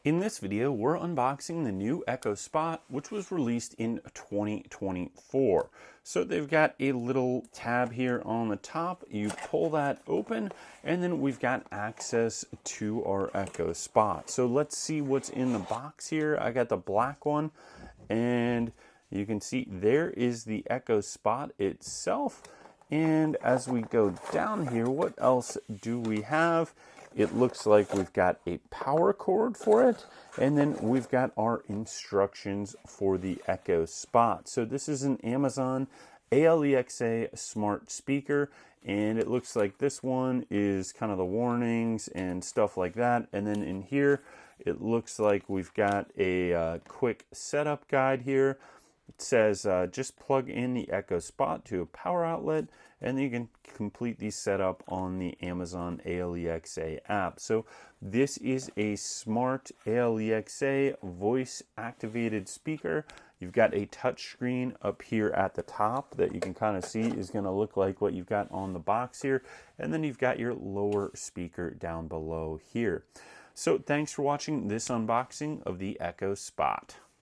In this video, we're unboxing the new Echo Spot, which was released in 2024. So they've got a little tab here on the top. You pull that open, and then we've got access to our Echo Spot. So let's see what's in the box here. I got the black one, and you can see there is the Echo Spot itself. And as we go down here, what else do we have? It looks like we've got a power cord for it, and then we've got our instructions for the Echo Spot. So this is an Amazon Alexa smart speaker, and it looks like this one is kind of the warnings and stuff like that. And then in here, it looks like we've got a quick setup guide here. It says just plug in the Echo Spot to a power outlet, and then you can complete the setup on the Amazon Alexa app. So this is a smart Alexa voice activated speaker. You've got a touch screen up here at the top that you can kind of see is going to look like what you've got on the box here. And then you've got your lower speaker down below here. So thanks for watching this unboxing of the Echo Spot.